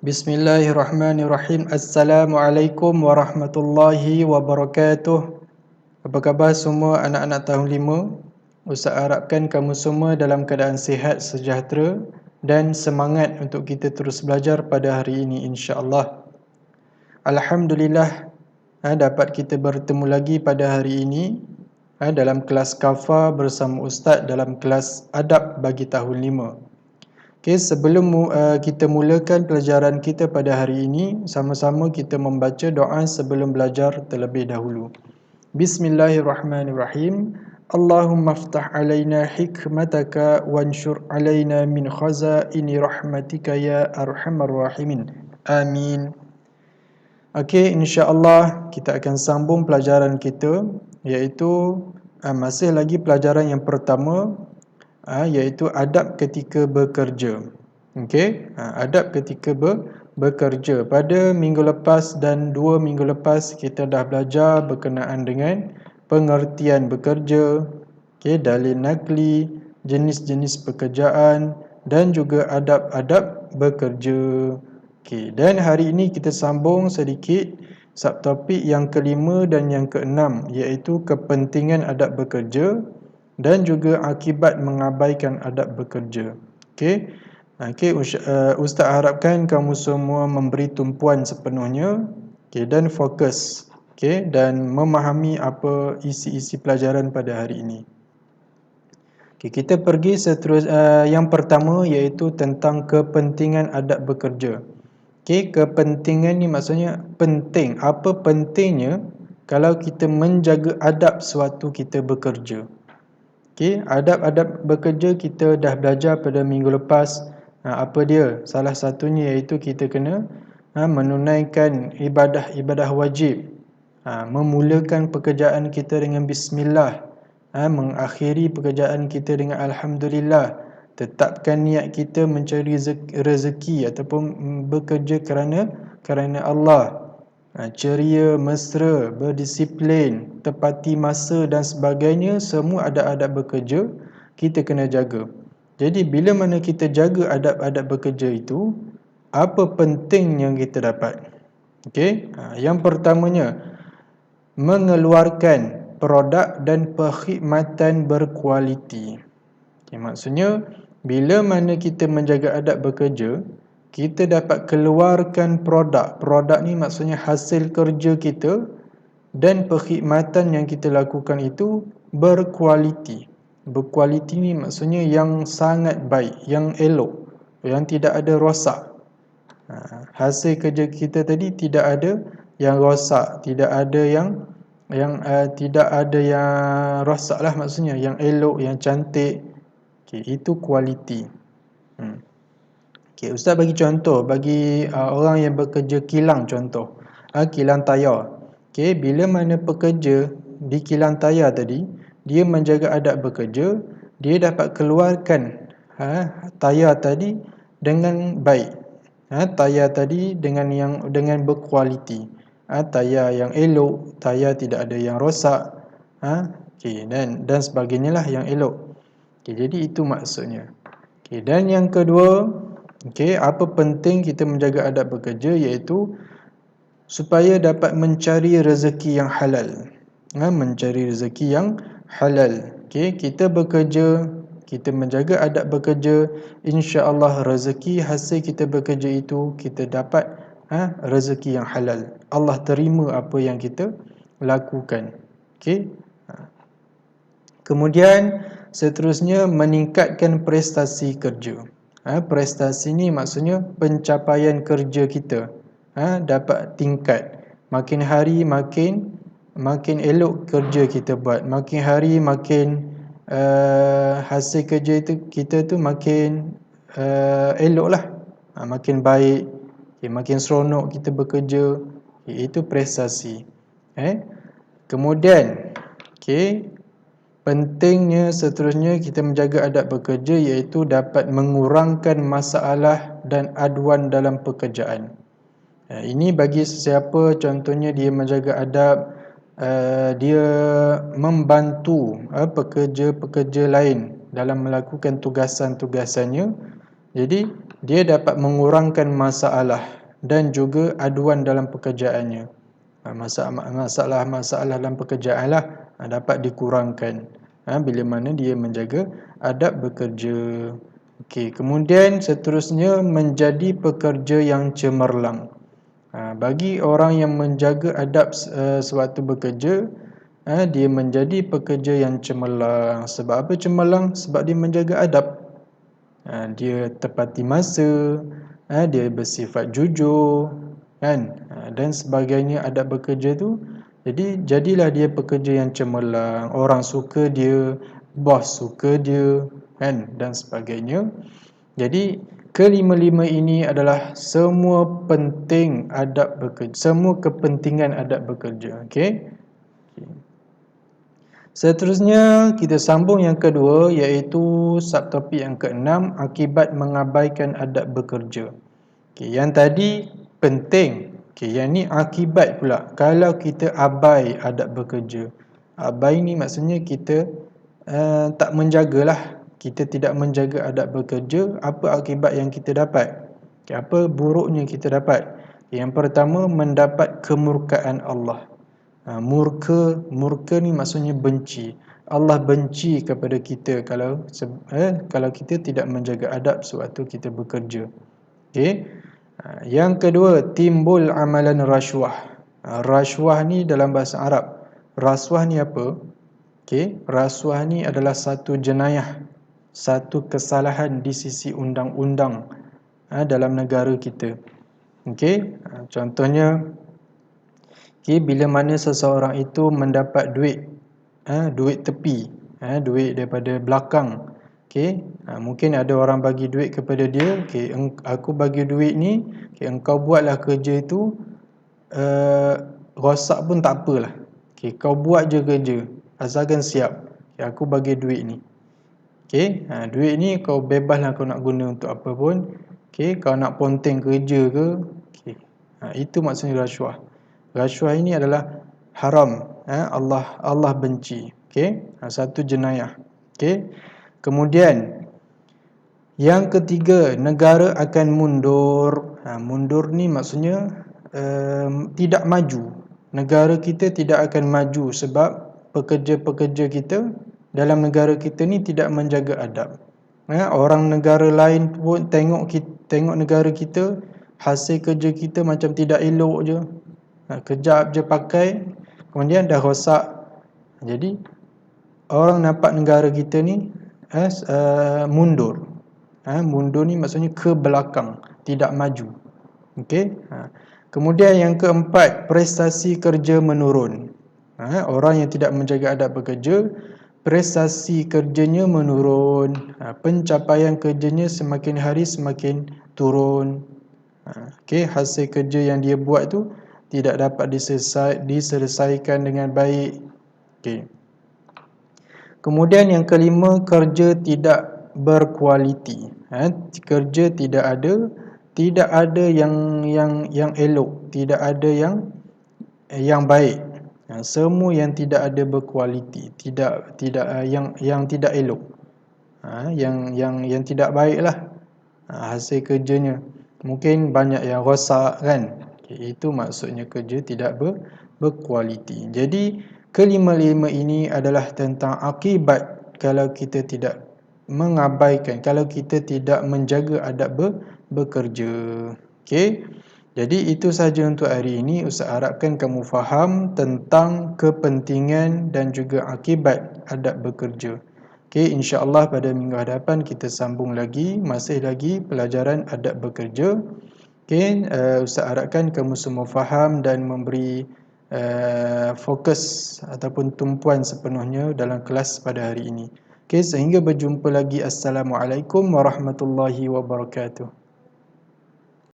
Bismillahirrahmanirrahim. Assalamualaikum warahmatullahi wabarakatuh. Apa khabar semua anak-anak tahun 5? Ustaz harapkan kamu semua dalam keadaan sihat, sejahtera dan semangat untuk kita terus belajar pada hari ini insya-Allah. Alhamdulillah dapat kita bertemu lagi pada hari ini dalam kelas Kafa bersama Ustaz dalam kelas Adab bagi tahun 5. Okey, sebelum kita mulakan pelajaran kita pada hari ini, sama-sama kita membaca doa sebelum belajar terlebih dahulu. Bismillahirrahmanirrahim. Allahumma aftah alaina hikmataka wanshur alaina min khazaini rahmatika ya arhamar rahimin. Amin. Okey, insya-Allah kita akan sambung pelajaran kita, iaitu masih lagi pelajaran yang pertama, iaitu adab ketika bekerja. Okey, adab ketika bekerja. Pada minggu lepas dan 2 minggu lepas kita dah belajar berkenaan dengan pengertian bekerja, okey, dalil nakli, jenis-jenis pekerjaan dan juga adab-adab bekerja. Okey, dan hari ini kita sambung sedikit subtopik yang kelima dan yang keenam, iaitu kepentingan adab bekerja dan juga akibat mengabaikan adab bekerja. Okey. Okey, Ustaz harapkan kamu semua memberi tumpuan sepenuhnya, okey, dan fokus, okey, dan memahami apa isi-isi pelajaran pada hari ini. Okey, kita pergi yang pertama, iaitu tentang kepentingan adab bekerja. Okey, kepentingan ni maksudnya penting. Apa pentingnya kalau kita menjaga adab sewaktu kita bekerja? Okey, adab-adab bekerja kita dah belajar pada minggu lepas. Apa dia? Salah satunya iaitu kita kena menunaikan ibadah-ibadah wajib. Memulakan pekerjaan kita dengan bismillah. Mengakhiri pekerjaan kita dengan alhamdulillah. Tetapkan niat kita mencari rezeki ataupun bekerja kerana Allah. Ceria, mesra, berdisiplin, tepati masa dan sebagainya, semua adab-adab bekerja kita kena jaga. Jadi bila mana kita jaga adab-adab bekerja itu, apa penting yang kita dapat? Okey, yang pertamanya, mengeluarkan produk dan perkhidmatan berkualiti. Okay, maksudnya bila mana kita menjaga adab bekerja, kita dapat keluarkan produk. Produk ni maksudnya hasil kerja kita dan perkhidmatan yang kita lakukan itu berkualiti. Berkualiti ni maksudnya yang sangat baik, yang elok, yang tidak ada rosak. Hasil kerja kita tadi tidak ada yang rosak, tidak ada yang tidak ada yang rosak lah, maksudnya yang elok, yang cantik. Okay, itu kualiti. Okay, Ustaz bagi contoh bagi orang yang bekerja kilang, contoh kilang tayar. Okay, bila mana pekerja di kilang tayar tadi, dia menjaga adab bekerja, dia dapat keluarkan tayar tadi dengan baik. Tayar tadi dengan berkualiti. Tayar yang elok, tayar tidak ada yang rosak. Okay, dan sebagainya lah yang elok. Okay, jadi itu maksudnya. Okay, dan yang kedua, okay, apa penting kita menjaga adab bekerja, iaitu supaya dapat mencari rezeki yang halal. Mencari rezeki yang halal. Okay, kita bekerja, kita menjaga adab bekerja, insya-Allah rezeki hasil kita bekerja itu kita dapat rezeki yang halal. Allah terima apa yang kita lakukan. Okay. Kemudian seterusnya, meningkatkan prestasi kerja. Prestasi ni maksudnya pencapaian kerja kita dapat tingkat. Makin hari makin elok kerja kita buat. Makin hari makin hasil kerja itu kita tu makin elok lah. Makin baik, makin seronok kita bekerja. Itu prestasi. Kemudian pentingnya seterusnya kita menjaga adab bekerja, iaitu dapat mengurangkan masalah dan aduan dalam pekerjaan. Ini bagi sesiapa contohnya dia menjaga adab, dia membantu pekerja-pekerja lain dalam melakukan tugasan-tugasannya. Jadi dia dapat mengurangkan masalah. dan juga aduan dalam pekerjaannya. Masalah-masalah dalam pekerjaan lah dapat dikurangkan bila mana dia menjaga adab bekerja. Okey, kemudian seterusnya menjadi pekerja yang cemerlang. Bagi orang yang menjaga adab sewaktu bekerja, dia menjadi pekerja yang cemerlang. Sebab apa cemerlang? Sebab dia menjaga adab. Dia tepati masa, dia bersifat jujur, kan, dan sebagainya adab bekerja tu. Jadi jadilah dia pekerja yang cemerlang. Orang suka dia, bos suka dia, kan, dan sebagainya. Jadi kelima-lima ini adalah semua penting adab bekerja, semua kepentingan adab bekerja. Okey. Seterusnya kita sambung yang kedua, iaitu subtopik yang keenam, akibat mengabaikan adab bekerja. Okey, yang tadi penting. Okey, yang ni akibat pula kalau kita abai adab bekerja. Abai ni maksudnya kita tak menjagalah. Kita tidak menjaga adab bekerja, apa akibat yang kita dapat? Okay, apa buruknya kita dapat? Yang pertama, mendapat kemurkaan Allah. Murka ni maksudnya benci. Allah benci kepada kita kalau kita tidak menjaga adab sewaktu kita bekerja. Okey. Yang kedua, timbul amalan rasuah. Rasuah ni dalam bahasa Arab. Rasuah ni apa? Okey, rasuah ni adalah satu jenayah, satu kesalahan di sisi undang-undang dalam negara kita. Okey, contohnya, bila mana seseorang itu mendapat duit, duit tepi, duit daripada belakang. Okey, mungkin ada orang bagi duit kepada dia. Okey, aku bagi duit ni, engkau buatlah kerja itu, rosak pun tak apalah. Okey, kau buat je kerja, asalkan siap. Aku bagi duit ni. Okey, duit ni kau bebaslah kau nak guna untuk apa pun. Okey, kau nak ponteng kerja ke? Okey. Itu maksudnya rasuah. Rasuah ini adalah haram. Allah benci. Okey, satu jenayah. Okey. Kemudian yang ketiga, negara akan mundur. Mundur ni maksudnya tidak maju. Negara kita tidak akan maju sebab pekerja-pekerja kita dalam negara kita ni tidak menjaga adab. Orang negara lain pun tengok negara kita, hasil kerja kita macam tidak elok je. Kejap je pakai, kemudian dah rosak. Jadi orang nampak negara kita ni mundur. Mundur ni maksudnya ke belakang, tidak maju. Okey. Kemudian yang keempat, prestasi kerja menurun. Orang yang tidak menjaga adab bekerja, prestasi kerjanya menurun, pencapaian kerjanya semakin hari semakin turun. Okey, hasil kerja yang dia buat tu tidak dapat diselesaikan dengan baik. Okey. Kemudian yang kelima, kerja tidak berkualiti. Kerja tidak ada yang elok, tidak ada yang baik. Semua yang tidak ada berkualiti, tidak yang tidak elok. Yang tidak baiklah hasil kerjanya. Mungkin banyak yang rosak, kan. Itu maksudnya kerja tidak berkualiti. Jadi kelima-lima ini adalah tentang akibat kalau kita tidak mengabaikan, kalau kita tidak menjaga adab bekerja. Okey. Jadi itu saja untuk hari ini. Ustaz harapkan kamu faham tentang kepentingan dan juga akibat adab bekerja. Okey, insya-Allah pada minggu hadapan kita sambung lagi, masih lagi pelajaran adab bekerja. Okey, Ustaz harapkan kamu semua faham dan memberi fokus ataupun tumpuan sepenuhnya dalam kelas pada hari ini. Okey, sehingga berjumpa lagi. Assalamualaikum warahmatullahi wabarakatuh.